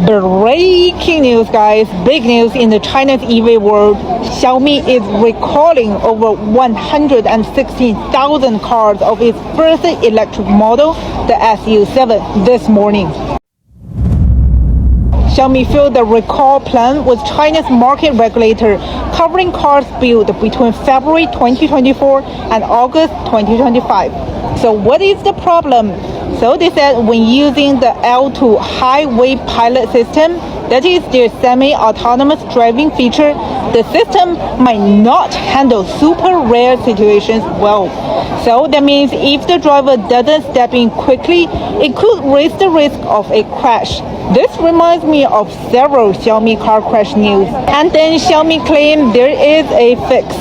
Breaking news, guys. Big news in the China's EV world. Xiaomi is recalling over 116,000 cars of its first electric model, the SU7, this morning. Xiaomi filed the recall plan with China's market regulator, covering cars built between February 2024 and August 2025. So what is the problem? So they said when using the L2 highway pilot system, that is their semi-autonomous driving feature, the system might not handle super rare situations well. So that means if the driver doesn't step in quickly, it could raise the risk of a crash. This reminds me of several Xiaomi car crash news. And then Xiaomi claimed there is a fix.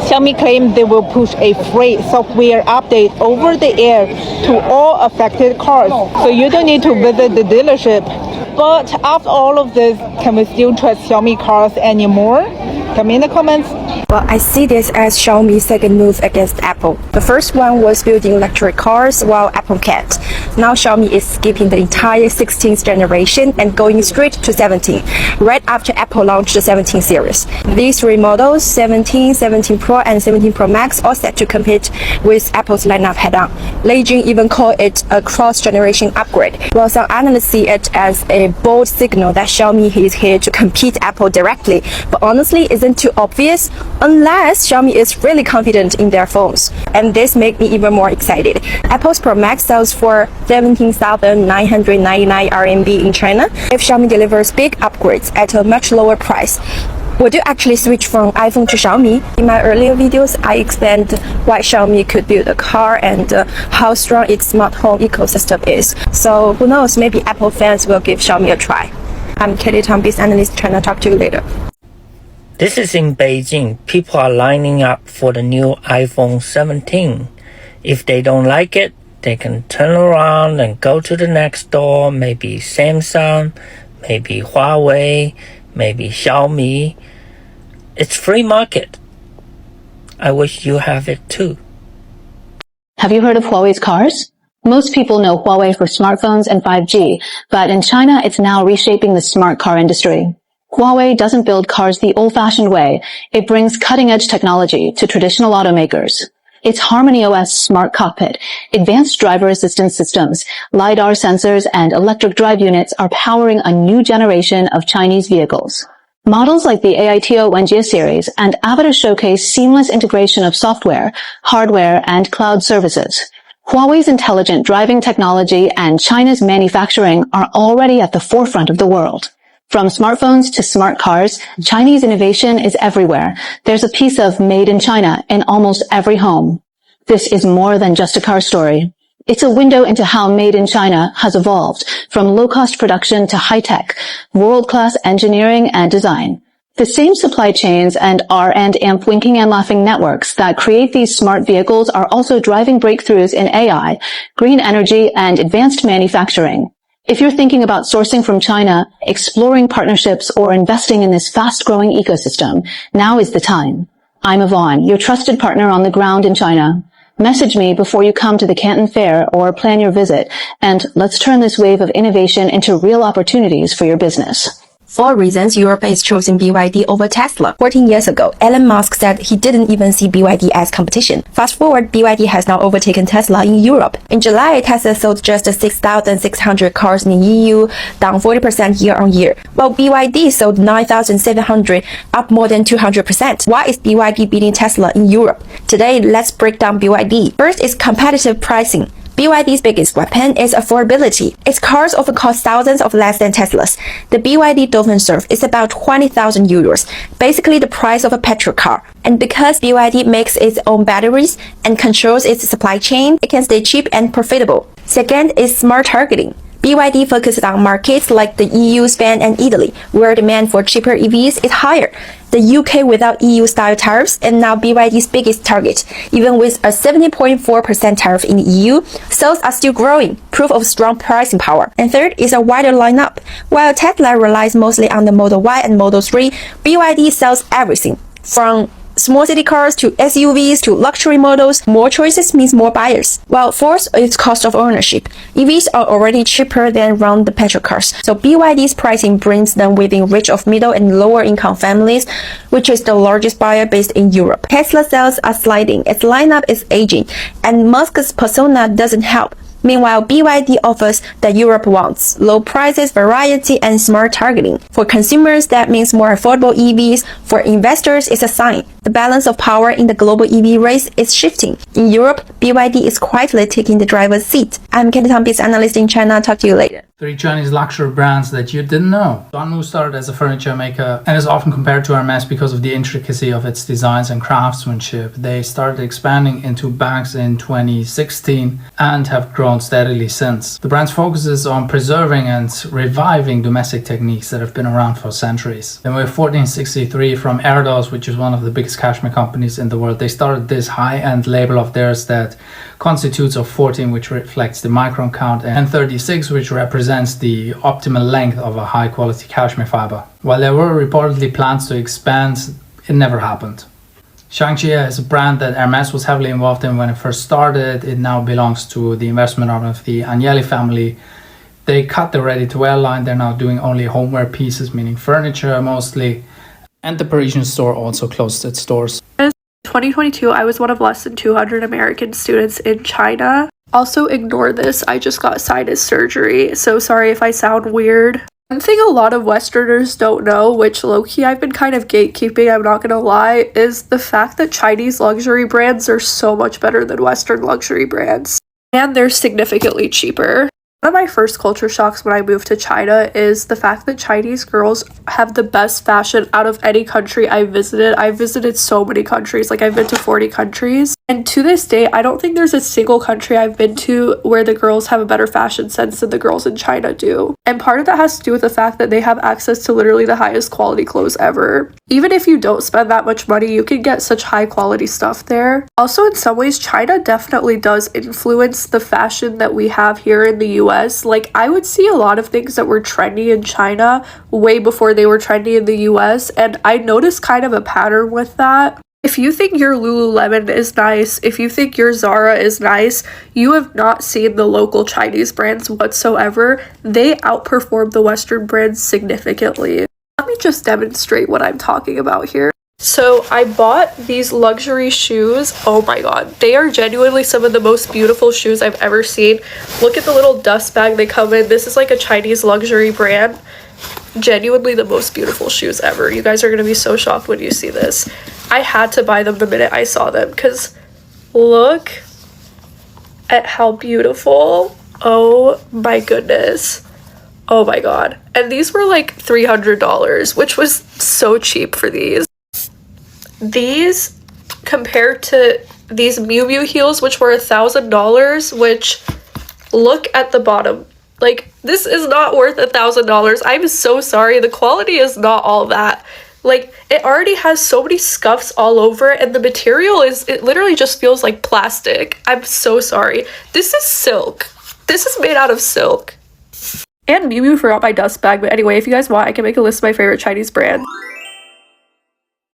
Xiaomi claimed they will push a free software update over the air to all affected cars, so you don't need to visit the dealership. But after all of this, can we still trust Xiaomi cars anymore? Tell me in the comments. Well, I see this as Xiaomi's second move against Apple. The first one was building electric cars while Apple can't. Now Xiaomi is skipping the entire 16th generation and going straight to 17, right after Apple launched the 17 series. These three models, 17, 17 Pro and 17 Pro Max, all set to compete with Apple's lineup head-on. Lei Jun even called it a cross-generation upgrade, while some analysts see it as a bold signal that Xiaomi is here to compete Apple directly. But honestly, isn't too obvious unless Xiaomi is really confident in their phones. And this makes me even more excited. Apple's Pro Max sells for 17,999 RMB in China. If Xiaomi delivers big upgrades at a much lower price, would you actually switch from iPhone to Xiaomi? In my earlier videos, I explained why Xiaomi could build a car and how strong its smart home ecosystem is. So who knows, maybe Apple fans will give Xiaomi a try. I'm Katie Tom, Biz Analyst, China. Talk to you later. This is in Beijing. People are lining up for the new iPhone 17. If they don't like it, they can turn around and go to the next door, maybe Samsung, maybe Huawei, maybe Xiaomi. It's free market. I wish you have it too. Have you heard of Huawei's cars? Most people know Huawei for smartphones and 5G, but in China, it's now reshaping the smart car industry. Huawei doesn't build cars the old-fashioned way. It brings cutting-edge technology to traditional automakers. Its Harmony OS smart cockpit, advanced driver assistance systems, LiDAR sensors, and electric drive units are powering a new generation of Chinese vehicles. Models like the AITO Wenjie series and Avatar showcase seamless integration of software, hardware, and cloud services. Huawei's intelligent driving technology and China's manufacturing are already at the forefront of the world. From smartphones to smart cars, Chinese innovation is everywhere. There's a piece of made in China in almost every home. This is more than just a car story. It's a window into how made in China has evolved, from low-cost production to high-tech, world-class engineering and design. The same supply chains and R&D winking and laughing networks that create these smart vehicles are also driving breakthroughs in AI, green energy, and advanced manufacturing. If you're thinking about sourcing from China, exploring partnerships, or investing in this fast-growing ecosystem, now is the time. I'm Yvonne, your trusted partner on the ground in China. Message me before you come to the Canton Fair or plan your visit, and let's turn this wave of innovation into real opportunities for your business. 4 reasons Europe is choosing BYD over Tesla. 14 years ago, Elon Musk said he didn't even see BYD as competition. Fast forward, BYD has now overtaken Tesla in Europe. In July, Tesla sold just 6,600 cars in the EU, down 40% year-on-year, while BYD sold 9,700, up more than 200%. Why is BYD beating Tesla in Europe? Today, let's break down BYD. First is competitive pricing. BYD's biggest weapon is affordability. Its cars often cost thousands of less than Tesla's. The BYD Dolphin Surf is about 20,000 euros, basically the price of a petrol car. And because BYD makes its own batteries and controls its supply chain, it can stay cheap and profitable. Second is smart targeting. BYD focuses on markets like the EU, Spain, and Italy, where demand for cheaper EVs is higher. The UK without EU-style tariffs is now BYD's biggest target. Even with a 70.4% tariff in the EU, sales are still growing, proof of strong pricing power. And third is a wider lineup. While Tesla relies mostly on the Model Y and Model 3, BYD sells everything from Small city cars to SUVs to luxury models, more choices means more buyers. While fourth is cost of ownership. EVs are already cheaper than run the petrol cars, so BYD's pricing brings them within reach of middle and lower income families, which is the largest buyer base in Europe. Tesla sales are sliding, its lineup is aging, and Musk's persona doesn't help. Meanwhile, BYD offers that Europe wants: low prices, variety, and smart targeting. For consumers, that means more affordable EVs. For investors, it's a sign. The balance of power in the global EV race is shifting. In Europe, BYD is quietly taking the driver's seat. I'm Candy Business analyst in China. Talk to you later. 3 Chinese luxury brands that you didn't know. Dongmu started as a furniture maker and is often compared to Hermes because of the intricacy of its designs and craftsmanship. They started expanding into bags in 2016 and have grown steadily since. The brand's focuses on preserving and reviving domestic techniques that have been around for centuries. Then with 1463 from Erdos, which is one of the biggest cashmere companies in the world, they started this high-end label of theirs that constitutes of 14, which reflects the micron count, and 36, which represents the optimal length of a high-quality cashmere fiber. While there were reportedly plans to expand, it never happened. Shangxia is a brand that Hermes was heavily involved in when it first started. It now belongs to the investment arm of the Agnelli family. They cut the ready-to-wear line. They're now doing only homeware pieces, meaning furniture mostly. And the Parisian store also closed its doors. 2022, I was one of less than 200 American students in China. Also, ignore this, I just got sinus surgery, so sorry if I sound weird. One thing a lot of Westerners don't know, which low-key I've been kind of gatekeeping, I'm not gonna lie, is the fact that Chinese luxury brands are so much better than Western luxury brands. And they're significantly cheaper. One of my first culture shocks when I moved to China is the fact that Chinese girls have the best fashion out of any country I visited. I visited so many countries, like I've been to 40 countries. And to this day, I don't think there's a single country I've been to where the girls have a better fashion sense than the girls in China do. And part of that has to do with the fact that they have access to literally the highest quality clothes ever. Even if you don't spend that much money, you can get such high quality stuff there. Also, in some ways, China definitely does influence the fashion that we have here in the US. Like, I would see a lot of things that were trendy in China way before they were trendy in the US, and I noticed kind of a pattern with that. If you think your Lululemon is nice, if you think your Zara is nice, you have not seen the local Chinese brands whatsoever. They outperform the Western brands significantly. Let me just demonstrate what I'm talking about here. So I bought these luxury shoes. Oh my god, they are genuinely some of the most beautiful shoes I've ever seen. Look at the little dust bag they come in. This is like a Chinese luxury brand. Genuinely the most beautiful shoes ever. You guys are gonna be so shocked when you see this. I had to buy them the minute I saw them because look at how beautiful. Oh my goodness. Oh my god. And these were like $300, which was so cheap for these. These compared to these Miu Miu heels, which were $1,000, which look at the bottom. Like, this is not worth $1,000. I'm so sorry. The quality is not all that. Like, it already has so many scuffs all over it, and the material it literally just feels like plastic. I'm so sorry. This is silk. This is made out of silk. And Miu Miu forgot my dust bag, but anyway, if you guys want, I can make a list of my favorite Chinese brands.